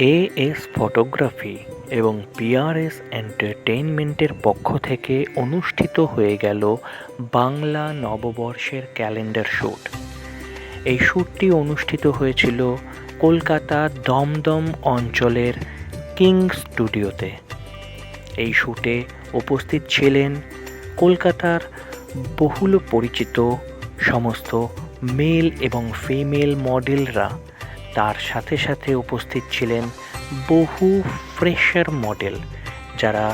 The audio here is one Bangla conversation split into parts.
এএস ফটোগ্রাফি এবং পিআরএস এন্টারটেইনমেন্টের পক্ষ থেকে অনুষ্ঠিত হয়ে গেল বাংলা নববর্ষের ক্যালেন্ডার শ্যুট। এই শ্যুটটি অনুষ্ঠিত হয়েছিল কলকাতা দমদম অঞ্চলের কিং স্টুডিওতে। এই শ্যুটে উপস্থিত ছিলেন কলকাতার বহুল পরিচিত সমস্ত মেল এবং ফিমেল মডেলরা। তার সাথে সাথে উপস্থিত ছিলেন বহু ফ্রেশার মডেল, যারা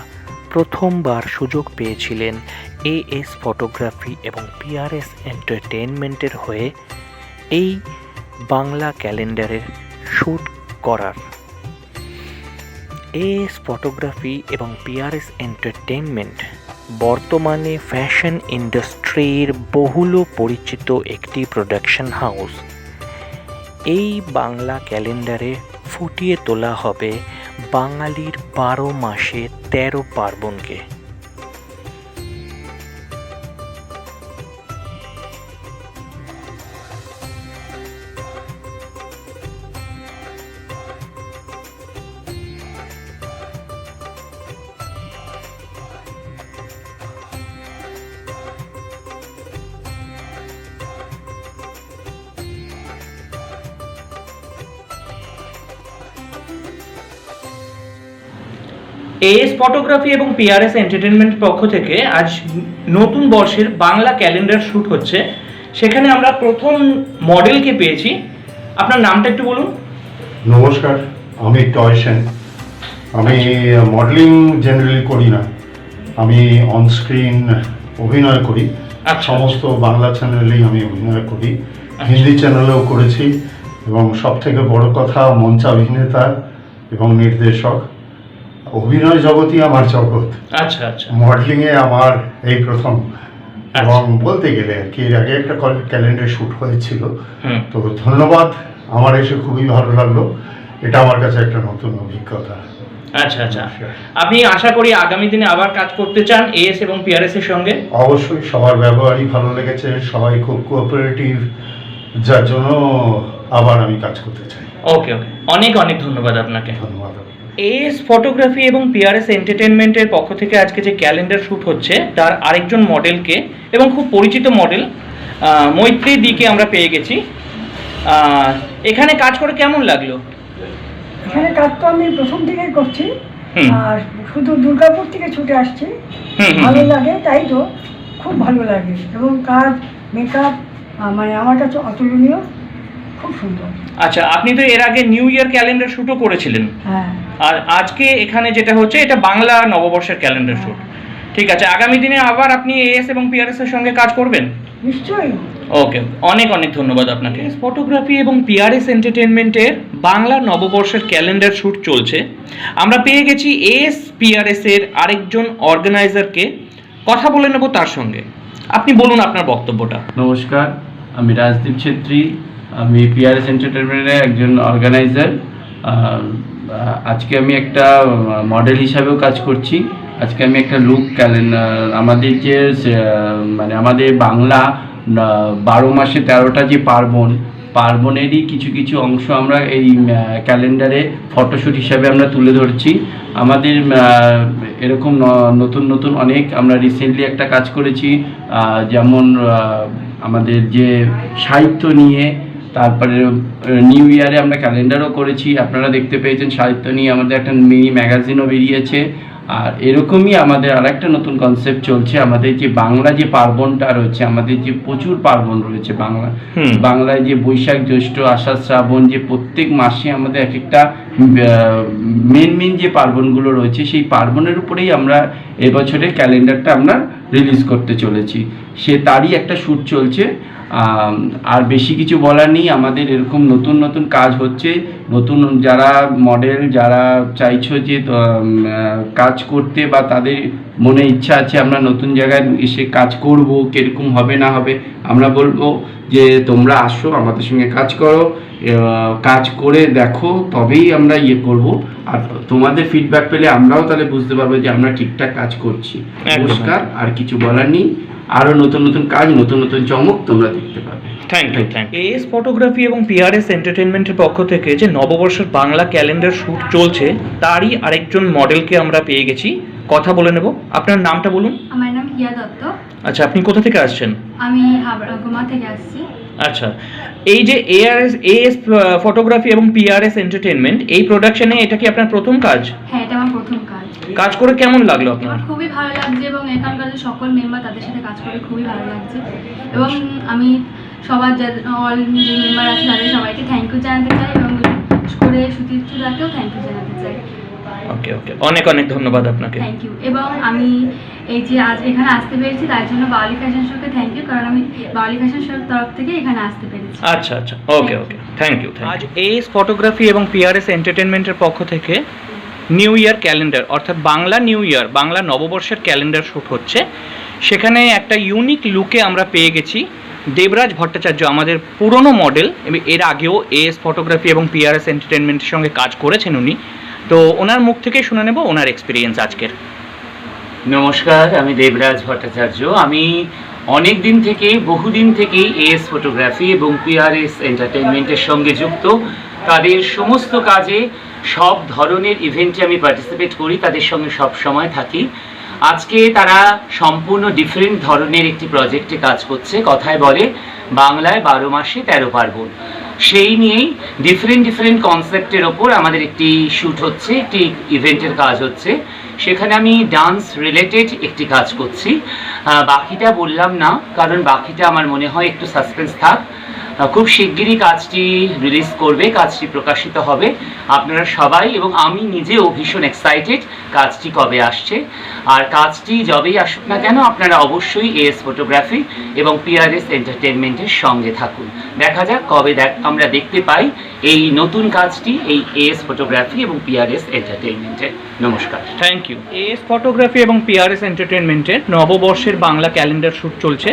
প্রথমবার সুযোগ পেয়েছিলেন এএস ফটোগ্রাফি এবং পিআরএস এন্টারটেইনমেন্টের হয়ে এই বাংলা ক্যালেন্ডারের শ্যুট করার। এএস ফটোগ্রাফি এবং পিআরএস এন্টারটেইনমেন্ট বর্তমানে ফ্যাশন ইন্ডাস্ট্রির বহুল পরিচিত একটি প্রোডাকশন হাউস। এই বাংলা ক্যালেন্ডারে ফুটিয়ে তোলা হবে বাঙালির 12 মাসে 13 পার্বণকে। এএস ফটোগ্রাফি এবং পিআরএস এন্টারটেইনমেন্ট পক্ষ থেকে আজ নতুন বর্ষের বাংলা ক্যালেন্ডার শ্যুট হচ্ছে। সেখানে আমরা প্রথম মডেলকে পেয়েছি। আপনার নামটা একটু বলুন। নমস্কার, আমি টয় সেন। আমি মডেলিং জেনারেলি করি না, আমি অনস্ক্রিন অভিনয় করি। সমস্ত বাংলা চ্যানেলেই আমি অভিনয় করি, হিন্দি চ্যানেলেও করেছি, এবং সব থেকে বড় কথা মঞ্চাভিনেতা এবং নির্দেশক। অভিনয় জগতই আমার জগৎ। আচ্ছা আচ্ছা। মডেলিংয়ে আমার এই প্রথম, এবং বলতে গেলে আর কি এর আগে একটা ক্যালেন্ডার শ্যুট হয়েছিল। তো ধন্যবাদ, আমার এসে খুবই ভালো লাগলো। এটা আমার কাছে একটা নতুন অভিজ্ঞতা। আচ্ছা আচ্ছা। আপনি আশা করি আগামী দিনে আবার কাজ করতে চান এএস এবং পিআরএস এর সঙ্গে? অবশ্যই, সবার ব্যবহারই ভালো লেগেছে, সবাই খুব কোঅপারেটিভ, যার জন্য আবার আমি কাজ করতে চাই। ওকে ওকে, অনেক অনেক ধন্যবাদ আপনাকে। ধন্যবাদ। এএস ফটোগ্রাফি এবং পিআরএস এন্টারটেইনমেন্টের পক্ষ থেকে আজকে যে ক্যালেন্ডার শ্যুট হচ্ছে তার আরেকজন মডেলকে এবং খুব পরিচিত মডেল মৈত্রী দিকে আমরা পেয়ে গেছি। এখানে কাজ করে কেমন লাগলো? এখানে কাজ তো আমি প্রথম থেকেই করছি, আর শুধু দুর্গাপুর থেকে ছুটে আসছি। ভালো লাগে, তাই তো খুব ভালো লাগে, এবং কাজ মেকআপ মানে আমার কাছে অতুলনীয়, খুব সুন্দর। আচ্ছা, আপনি তো এর আগে নিউ ইয়ার ক্যালেন্ডার শ্যুটও করেছিলেন। হ্যাঁ। আর আজকে এখানে যেটা হচ্ছে এটা বাংলা নববর্ষের ক্যালেন্ডার শ্যুট। ঠিক আছে, আগামী দিনে আবার আপনি এএস এবং পিআরএস এর সঙ্গে কাজ করবেন? নিশ্চয়ই। ওকে, অনেক অনেক ধন্যবাদ আপনাকে। ফটোগ্রাফি এবং পিআরএস এন্টারটেইনমেন্টের বাংলা নববর্ষের ক্যালেন্ডার শ্যুট চলছে। আমরা পেয়ে গেছি এএস পিআরএস এর আরেকজন অর্গানাইজারকে, কথা বলে নেব তার সঙ্গে। আপনি বলুন আপনার বক্তব্যটা। নমস্কার, আমি রাজদীপ ছেত্রী, আমি পিআরএস এন্টারটেইনমেন্টের একজন অর্গানাইজার। আজকে আমি একটা মডেল হিসাবেও কাজ করছি। আজকে আমি একটা লুক ক্যালেন্ডার, আমাদের যে মানে আমাদের বাংলা 12 মাসে 13টা যে পার্বণেরই কিছু কিছু অংশ আমরা এই ক্যালেন্ডারে ফটোশ্যুট হিসাবে আমরা তুলে ধরছি। আমাদের এরকম নতুন নতুন অনেক, আমরা রিসেন্টলি একটা কাজ করেছি, যেমন আমাদের যে সাহিত্য নিয়ে, তারপরে নিউ ইয়ারে আমরা ক্যালেন্ডারও করেছি, আপনারা দেখতে পেয়েছেন। সাহিত্য নিয়ে আমাদের একটা মিনি ম্যাগাজিনও বেরিয়েছে। আর এরকমই আমাদের আরেকটা নতুন কনসেপ্ট চলছে। আমাদের যে বাংলা যে পার্বণটা রয়েছে, আমাদের যে প্রচুর পার্বণ রয়েছে বাংলায়, যে বৈশাখ জ্যৈষ্ঠ আষাঢ় শ্রাবণ, যে প্রত্যেক মাসে আমাদের এক একটা মেন যে পার্বণগুলো রয়েছে, সেই পার্বণের উপরেই আমরা এবছরের ক্যালেন্ডারটা আমরা রিলিজ করতে চলেছি। তারই একটা শ্যুট চলছে। আর বেশি কিছু বলার নেই। আমাদের এরকম নতুন নতুন কাজ হচ্ছে। নতুন যারা মডেল, যারা চাইছো যে কাজ করতে বা তাদের মনে ইচ্ছা আছে আমরা নতুন জায়গায় এসে কাজ করব, কীরকম হবে না হবে, আমরা বলবো যে তোমরা আসো, আমাদের সঙ্গে কাজ করো, কাজ করে দেখো, তবেই আমরা করব। আর তোমাদের ফিডব্যাক পেলে আমরাও তাহলে বুঝতে পারবো যে আমরা ঠিকঠাক কাজ করছি। নমস্কার, আর কিছু বলার নেই। আরও নতুন নতুন কাজ, নতুন নতুন চমক তোমরা দেখতে পাবে। থ্যাংক ইউ এএস ফটোগ্রাফি এবং পিআরএস এন্টারটেনমেন্টের পক্ষ থেকে যে নববর্ষের বাংলা ক্যালেন্ডার শ্যুট চলছে তারই আরেকজন মডেলকে আমরা পেয়ে গেছি, কথা বলে নেব। আপনার নামটা বলুন। আমার নাম হিয়া দত্ত। আচ্ছা, আপনি কোথা থেকে আসছেন? আমি গোমা থেকে আসছি। আচ্ছা, এই যে এএস ফটোগ্রাফি এবং পিআরএস এন্টারটেনমেন্ট এই প্রোডাকশনে এটা কি আপনার প্রথম কাজ? হ্যাঁ, এটা আমার প্রথম কাজ। কাজ করে কেমন লাগলো আপনার? আমার খুবই ভালো লাগছে এবং এখানকার যে সকল মেম্বার তাদের সাথে কাজ করে খুবই ভালো লাগছে এবং আমি সবার অল যে মেম্বার আছে তাদের সবাইকে থ্যাংক ইউ জানাতে চাই এবং বিশেষ করে সুতীর্থদাকেও থ্যাংক ইউ জানাতে চাই। ওকে ওকে, অনেক অনেক ধন্যবাদ আপনাকে। Thank you. এবং আমি এই যে আজ এখানে আসতে পেরেছি তার জন্য বাউলি ফ্যাশন শোকে থ্যাংক ইউ, কারণ আমি বাউলি ফ্যাশন শোর তরফ থেকে এখানে আসতে পেরেছি। আচ্ছা আচ্ছা, ওকে ওকে, থ্যাংক ইউ। আজ এএস ফটোগ্রাফি এবং পিআরএস এন্টারটেনমেন্টের পক্ষ থেকে নিউ ইয়ার ক্যালেন্ডার অর্থাৎ বাংলা নিউ ইয়ার, বাংলা নববর্ষের ক্যালেন্ডার শ্যুট হচ্ছে। সেখানে একটা ইউনিক লুকে আমরা পেয়ে গেছি দেবরাজ ভট্টাচার্য, আমাদের পুরনো মডেল, এবং এর আগেও এএস ফটোগ্রাফি এবং পিআরএস এন্টারটেনমেন্টের সঙ্গে কাজ করেছেন উনি। তো ওনার মুখ থেকে শুনে নেব ওনার এক্সপিরিয়েন্স আজকের। নমস্কার, আমি দেবরাজ ভট্টাচার্য। আমি অনেক দিন থেকেই, বহুদিন থেকেই এএস ফটোগ্রাফি এবং পিআরএস এন্টারটেনমেন্টের সঙ্গে যুক্ত। তাদের সমস্ত কাজে, সব ধরনের ইভেন্টে আমি পার্টিসিপেট করি, তাদের সঙ্গে সব সময় থাকি। আজকে তারা সম্পূর্ণ ডিফারেন্ট ধরনের একটি প্রজেক্টে কাজ করছে। কথায় বলে বাংলায় 12 মাসে 13 পার্বণ। সেই নিয়েই ডিফারেন্ট কনসেপ্টের ওপর আমাদের একটি শ্যুট হচ্ছে, একটি ইভেন্টের কাজ হচ্ছে। সেখানে আমি ডান্স রিলেটেড একটি কাজ করছি। বাকিটা বললাম না, কারণ বাকিটা আমার মনে হয় একটু সাসপেন্স থাক। খুব শিগগিরই কাজটি রিলিজ করবে, কাজটি প্রকাশিত হবে। আপনারা সবাই এবং আমি নিজেও ভীষণ এক্সাইটেড কাজটি কবে আসছে। আর কাজটি যবেই আসুক না কেন, আপনারা অবশ্যই এএস ফটোগ্রাফি এবং পিআরএস এন্টারটেনমেন্টের সঙ্গে থাকুন। দেখা যাক কবে আমরা দেখতে পাই এই নতুন কাজটি এই এএস ফটোগ্রাফি এবং পিআরএস এন্টারটেনমেন্টের। নমস্কার, থ্যাংক ইউ। এএস ফটোগ্রাফি এবং পিআরএস এন্টারটেনমেন্টের নববর্ষের বাংলা ক্যালেন্ডার শ্যুট চলছে।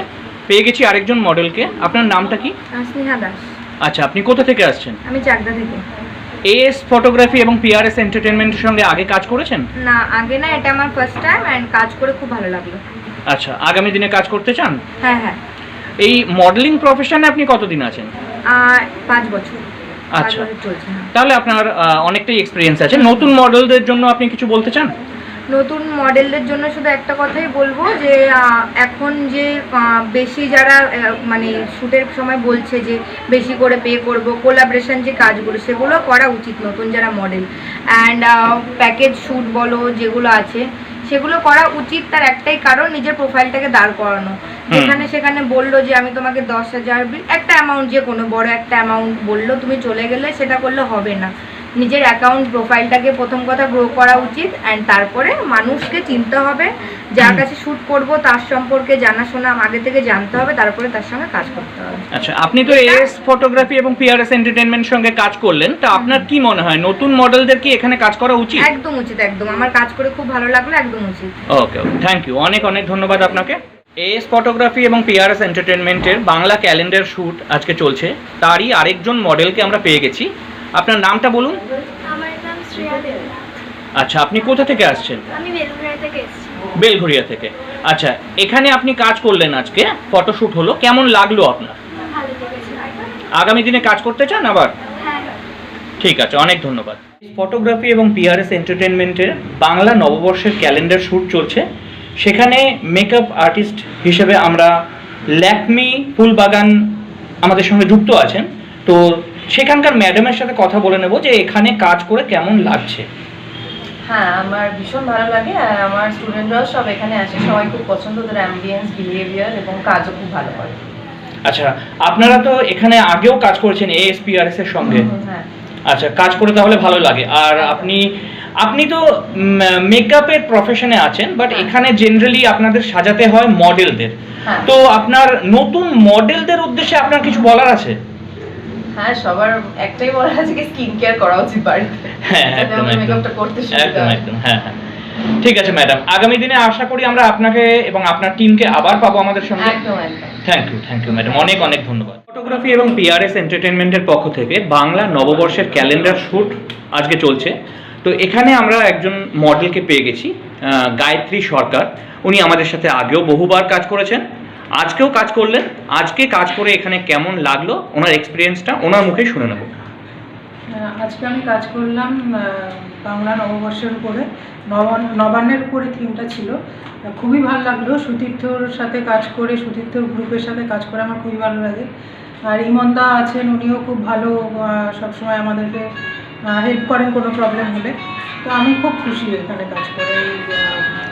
পেয়ে গেছি আরেকজন মডেলকে। আপনার নামটা কি? স্নেহা দাস। আচ্ছা, আপনি কোথা থেকে আসছেন? আমি চাকদা থেকে। এএস ফটোগ্রাফি এবং পিআরএস এন্টারটেনমেন্টের সঙ্গে আগে কাজ করেছেন? না, আগে না, এটা আমার ফার্স্ট টাইম এন্ড কাজ করে খুব ভালো লাগলো। আচ্ছা, আগামী দিনে কাজ করতে চান? হ্যাঁ হ্যাঁ। এই মডেলিং প্রফেশনে আপনি কতদিন আছেন? 5 বছর। আচ্ছা, 5 বছর চলছে। তাহলে আপনার অনেকটাই এক্সপিরিয়েন্স আছে। নতুন মডেলদের জন্য আপনি কিছু বলতে চান? নতুন মডেলদের জন্য শুধু একটা কথাই বলবো যে এখন যে বেশি যারা মানে শ্যুটের সময় বলছে যে বেশি করে পে করব, কোলাবরেশন যে কাজগুলো সেগুলো করা উচিত নতুন যারা মডেল। অ্যান্ড প্যাকেজ শ্যুট বলো যেগুলো আছে সেগুলো করা উচিত। তার একটাই কারণ, নিজের প্রোফাইলটাকে দাঁড় করানো। যেখানে সেখানে বললো যে আমি তোমাকে 10,000 একটা অ্যামাউন্ট, যে কোনো বড় একটা অ্যামাউন্ট বললো, তুমি চলে গেলে, সেটা করলে হবে না। নিজের অ্যাকাউন্ট প্রোফাইলটাকে প্রথম কথা গ্রো করা উচিত। অ্যান্ড তারপরে মানুষকে চিনতে হবে, যার কাছে শ্যুট করব তার সম্পর্কে জানাশোনা আগে থেকে জানতে হবে, তারপরে তার সঙ্গে কাজ করতে হবে। আচ্ছা, আপনি তো এএস ফটোগ্রাফি এবং পিআরএস এন্টারটেনমেন্ট সঙ্গে কাজ করলেন, তা আপনার কি মনে হয় নতুন মডেলদের কি এখানে কাজ করা উচিত? একদম উচিত, একদম। আমার কাজ করে খুব ভালো লাগলো, একদম উচিত। ওকে ওকে, থ্যাংক ইউ, অনেক অনেক ধন্যবাদ আপনাকে। এএস ফটোগ্রাফি এবং পিআরএস এন্টারটেনমেন্টের বাংলা ক্যালেন্ডার শ্যুট আজকে চলছে, তারই আরেকজন মডেলকে আমরা পেয়ে গেছি। আপনার নামটা বলুন। আমার নাম শ্রেয়া দেবনাথ। আচ্ছা, আপনি কোথা থেকে আসছেন? আমি বেলঘরিয়া থেকে এসেছি। বেলঘরিয়া থেকে। আচ্ছা, এখানে আপনি কাজ করলেন, আজকে ফটোশ্যুট হলো, কেমন লাগলো আপনার? ভালো লেগেছে। আগামী দিনে কাজ করতে চান আবার? হ্যাঁ। ঠিক আছে, অনেক ধন্যবাদ। ফটোগ্রাফি এবং পিআরএস এন্টারটেনমেন্টের বাংলা নববর্ষের ক্যালেন্ডার শ্যুট চলছে। সেখানে মেকআপ আর্টিস্ট হিসেবে আমরা ল্যাকমি ফুলবাগান আমাদের সঙ্গে যুক্ত আছেন। তো সেখানকার ম্যাডামের সাথে কথা বলে নেব যে এখানে কাজ করে কেমন লাগছে। হ্যাঁ, আমার ভীষণ ভালো লাগে। আর আমার স্টুডেন্টরাও সব এখানে আসে, সবাই খুব পছন্দ, ওদের অ্যাম্বিয়েন্স, বিহেভিয়ার এবং কাজও খুব ভালো করে। আচ্ছা, আপনারা তো এখানে আগেও কাজ করেছেন এএসপিআরএস এর সঙ্গে? হ্যাঁ। আচ্ছা, কাজ করে তাহলে ভালো লাগে। আর আপনি তো মেকআপের প্রফেশনে আছেন, বাট এখানে জেনারেলি আপনাদের সাজাতে হয় মডেলদের। তো আপনার নতুন মডেলদের উদ্দেশ্যে আপনার কিছু বলার আছে? হ্যাঁ, সবার একটাই বলার আছে, কি স্কিন কেয়ার করা উচিত বাড়িতে। হ্যাঁ, একদম মেকআপটা করতে সুবিধা হয়। একদম। হ্যাঁ হ্যাঁ, ঠিক আছে ম্যাডাম, আগামী দিনে আশা করি আমরা আপনাকে এবং আপনার টিমকে আবার পাবো আমাদের সঙ্গে। একদম। থ্যাংক ইউ ম্যাডাম, অনেক অনেক ধন্যবাদ। ফটোগ্রাফি এবং পিআরএস এন্টারটেনমেন্টের পক্ষ থেকে বাংলা নববর্ষের ক্যালেন্ডার শ্যুট আজকে চলছে। তো এখানে আমরা একজন মডেলকে পেয়ে গেছি, গায়ত্রী সরকার। উনি আমাদের সাথে আগেও বহুবার কাজ করেছেন। আজকেও কাজ করলেন, আজকে কাজ করে এখানে কেমন লাগলো ওনার এক্সপিরিয়েন্সটা ওনার মুখেই শুনে নেব। আজকে আমি কাজ করলাম বাংলা নববর্ষের উপরে, নবান্নের উপরে থিমটা ছিল। খুবই ভালো লাগলো সুতীর্থর সাথে কাজ করে, সুতীর্থর গ্রুপের সাথে কাজ করে আমার খুবই ভালো লাগে। আর ইমনদা আছেন, উনিও খুব ভালো, সবসময় আমাদেরকে হেল্প করেন কোনো প্রবলেম হলে। তো আমি খুব খুশি এখানে কাজ করে,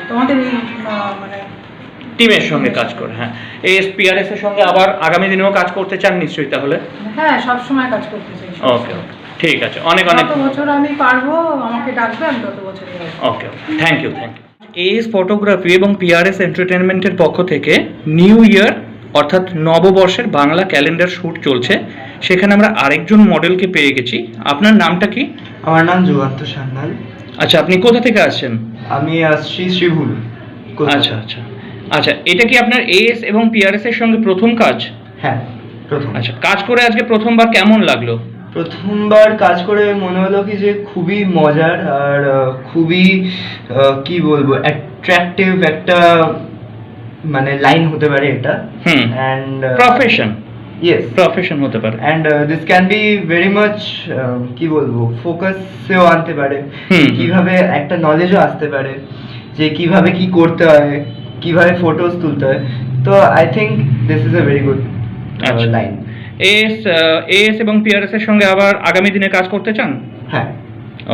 তোমাদের এই মানে টিমের সঙ্গে কাজ করে। হ্যাঁ, ASPRS এর সঙ্গে আবার আগামী দিনেও কাজ করতে চান নিশ্চয়ই তাহলে? হ্যাঁ, সবসময় কাজ করতে চাই। ওকে, ঠিক আছে, অনেক অনেক যত বছর আমি পারবো আমাকে ডাকবেন, তত বছরই হবে। ওকে, থ্যাংক ইউ। AS ফটোগ্রাফি এবং PRS এন্টারটেনমেন্টের পক্ষ থেকে নিউ ইয়ার অর্থাৎ নববর্ষের বাংলা ক্যালেন্ডার শ্যুট চলছে, সেখানে আমরা আরেকজন মডেলকে পেয়ে গেছি। আপনার নামটা কি? আমার নাম যুগান্ত সান্যাল। আচ্ছা, আপনি কোথা থেকে আসছেন? আমি আসছি শ্রীভুল। আচ্ছা আচ্ছা আচ্ছা, এটা কি আপনার AS এবং PRS এর সঙ্গে প্রথম কাজ? হ্যাঁ, প্রথম। আচ্ছা, কাজ করে আজকে প্রথমবার কেমন লাগলো? প্রথমবার কাজ করে মনে হলো কি যে খুবই মজার আর খুবই কি বলবো অ্যাট্রাকটিভ একটা মানে লাইন হতে পারে এটা। অ্যান্ড প্রফেশন, ইয়েস, প্রফেশন হতে পারে। And this can be very much কি বলবো ফোকাসেও আনতে পারে, কিভাবে একটা নলেজও আসতে পারে যে কিভাবে কি করতে হয়, কিভাবে ফটোজ তুলতে হয়। তো I think this is a very good line. AS এবং PRS এর সঙ্গে আবার আগামী দিনে কাজ করতে চান? হ্যাঁ।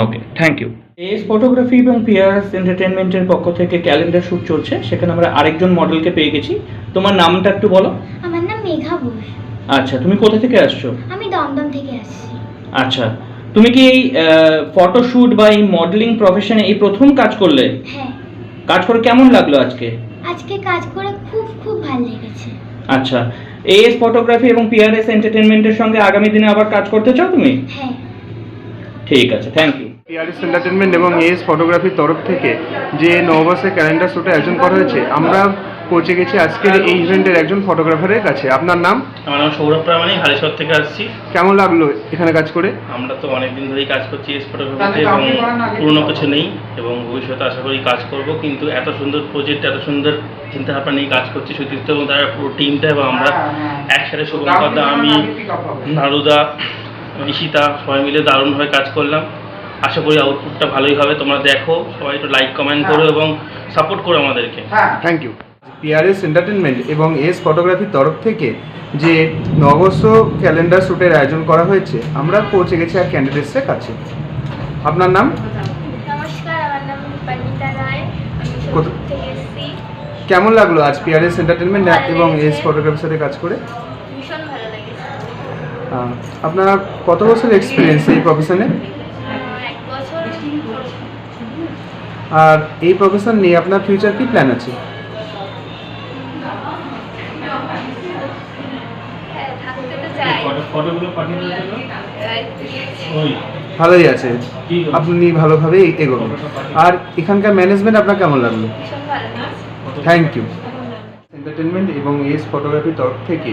ওকে, থ্যাংক ইউ। AS ফটোগ্রাফি এবং PRS এন্টারটেনমেন্টের পক্ষ থেকে ক্যালেন্ডার শ্যুট চলছে, সেখানে আমরা আরেকজন মডেলকে পেয়ে গেছি। তোমার নামটা একটু বলো। আমার নাম মেঘা ঘোষ। আচ্ছা, তুমি কোথা থেকে আসছো? আমি দমদম থেকে আসছি। আচ্ছা, তুমি কি এই ফটোশ্যুট বা এই মডেলিং প্রফেশনে এই প্রথম কাজ করলে? হ্যাঁ। কাজ করে কেমন লাগলো আজকে? আজকে কাজ করে খুব খুব ভালো লেগেছে। আচ্ছা, AS ফটোগ্রাফি এবং PRS এন্টারটেনমেন্টের সঙ্গে আগামী দিনে আবার কাজ করতে চাও তুমি? হ্যাঁ। ঠিক আছে, থ্যাংক ইউ। PRS এন্টারটেনমেন্ট এবং AS ফটোগ্রাফির তরফ থেকে যে নববর্ষের ক্যালেন্ডার শ্যুটে আয়োজন করা হয়েছে, আমরা পৌঁছে গেছি আজকের এই ইভেন্টের একজন ফটোগ্রাফারের কাছে। আপনার নাম? আমার নাম সৌরভ প্রামাণিক, হালিশহর থেকে আসছি। কেমন লাগলো এখানে কাজ করে? আমরা তো অনেকদিন ধরেই কাজ করছি এস ফটোগ্রাফিতে এবং পুরনো কিছু নেই এবং ভবিষ্যতে আশা করি কাজ করব, কিন্তু এত সুন্দর প্রজেক্ট, এত সুন্দর চিন্তাভাবনা নিয়ে কাজ করছি সুতীর্থ এবং তারা পুরো টিমটা এবং আমরা একসাথে শুভঙ্করদা, আমি, নারুদা, ঈশিতা সবাই মিলে দারুণভাবে কাজ করলাম। আশা করি আউটপুটটা ভালোই হবে। তোমরা দেখো, সবাই একটু লাইক কমেন্ট করো এবং সাপোর্ট করো আমাদেরকে। Thank you. PRS এন্টারটেনমেন্ট এবং AS ফটোগ্রাফির তরফ থেকে যে নববর্ষ ক্যালেন্ডার শ্যুটের আয়োজন করা হয়েছে, আমরা পৌঁছে গেছি আর ক্যান্ডিডেটসের কাছে। আপনার নাম? নমস্কার, আমার নাম পানিতা রায়, আমি কোথা- সোদপুর থেকে এসেছি। কেমন লাগলো আজ PRS এন্টারটেনমেন্ট এবং AS ফটোগ্রাফির সাথে কাজ করে? ভীষণ ভালো লেগেছে। আপনার কত বছর এক্সপিরিয়েন্স এই প্রফেশনে? 1 বছর। আর এই প্রফেশন নিয়ে আপনার ফিউচার কি প্ল্যান আছে? হ্যাঁ, থাকতে তো চাই। ফটোগুলো পাঠিয়ে ভালোই আছে, আপনি ভালোভাবে এগোবেন। আর এখানকার ম্যানেজমেন্ট আপনার কেমন লাগলো? ভীষণ ভালো লেগেছে। Thank you. এন্টারটেনমেন্ট এবং AS ফটোগ্রাফির তরফ থেকে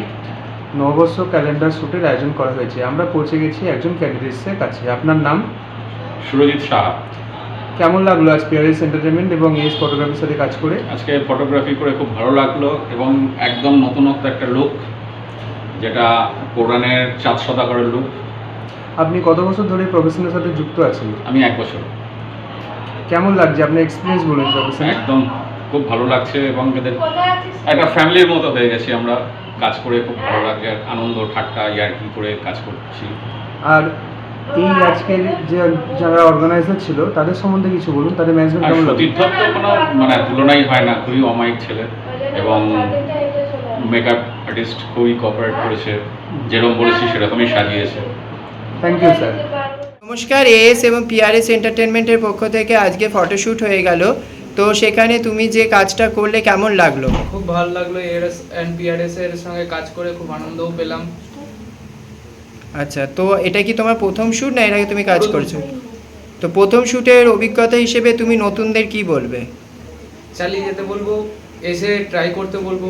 নববর্ষ ক্যালেন্ডার শ্যুটের আয়োজন করা হয়েছে, আমরা পৌঁছে গেছি একজন ক্যান্ডিডেটসের কাছে। আপনার নাম? সুরজিৎ সাহা। কেমন লাগলো আজ PRS এন্টারটেনমেন্ট এবং AS ফটোগ্রাফির সাথে কাজ করে? আজকে ফটোগ্রাফি করে খুব ভালো লাগলো এবং একদম নতুনত্ব একটা লুক, যেটা কোরআনের 4 সদাগরের লুক। আপনি কত বছর ধরে প্রফেশনের সাথে যুক্ত আছেন? আমি 1 বছর। কেমন লাগছে আপনার এক্সপিরিয়েন্স বলুন প্রফেশনে? একদম খুব ভালো লাগছে এবং এদের একটা ফ্যামিলির মতো হয়ে গেছি আমরা। কাজ করে খুব ভালো লাগছে, আনন্দ ঠাট্টা ইয়ার্কি করে কাজ করছি। আর এই আজকের যে যারা অর্গানাইজার ছিল তাদের সম্বন্ধে কিছু বলুন, তাদের ম্যানেজমেন্ট কেমন লাগলো? সতীর্থর তো কোনো মানে তুলনাই হয় না, খুবই অমায়িক ছেলে এবং মেকআপ আর্টিস্ট খুবই কোঅপারেট করেছে, যেরকম বলেছি সেরকমই সাজিয়েছে। Thank you sir. নমস্কার, AS এবং PRS এন্টারটেনমেন্টের পক্ষ থেকে আজকে ফটোশ্যুট হয়ে গেল। তো সেখানে তুমি যে কাজটা করলে কেমন লাগলো? খুব ভালো লাগলো, AS অ্যান্ড PRS এর সঙ্গে কাজ করে খুব আনন্দও পেলাম। আচ্ছা, তো এটা কি তোমার প্রথম শ্যুট না এর আগে তুমি কাজ করছো? তো প্রথম শ্যুটের অভিজ্ঞতা হিসেবে তুমি নতুনদের কি বলবে? চালিয়ে যেতে বলবো, এসে ট্রাই করতে বলবো,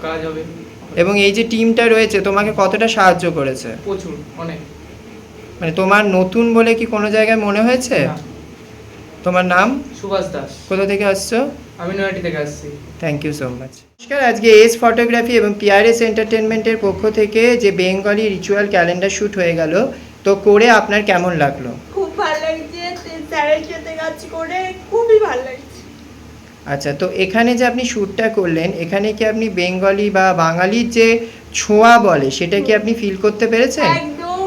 কাজ হবে। এবং এই যে টিমটা রয়েছে তোমাকে কতটা সাহায্য করেছে? প্রচুর, অনেক। মানে তোমার নতুন বলে কি কোনো জায়গায় মনে হয়েছে? তোমার নাম? সুভাষ দাস। কোথা থেকে আসছো? আমি নয়াটি থেকে আসছি। Thank you so much. নমস্কার, আজকে এস ফটোগ্রাফি এবং পিআরএস এন্টারটেনমেন্টের পক্ষ থেকে যে বেঙ্গলি রিচুয়াল ক্যালেন্ডার শ্যুট হয়ে গেল, তো করে আপনার কেমন লাগলো? খুব ভালো লাগছে, স্যারের সাথে কাজ করে খুবই ভালো লাগছে। আচ্ছা, তো এখানে যে আপনি শ্যুটটা করলেন, এখানে কি আপনি বেঙ্গলি বা বাঙালির যে ছোঁয়া বলে সেটা কি আপনি ফিল করতে পেরেছেন? একদম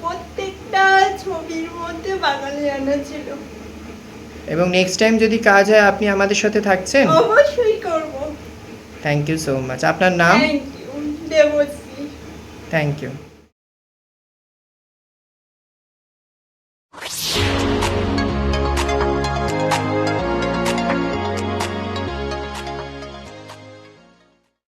প্রত্যেকটা ছবির মধ্যে বাঙালি আনা ছিল। এবং নেক্সট টাইম যদি কাজ হয় আপনি আমাদের সাথে থাকছেন? অবশ্যই করব। Thank you so much. আপনার নাম? Thank you, Debashree. Thank you.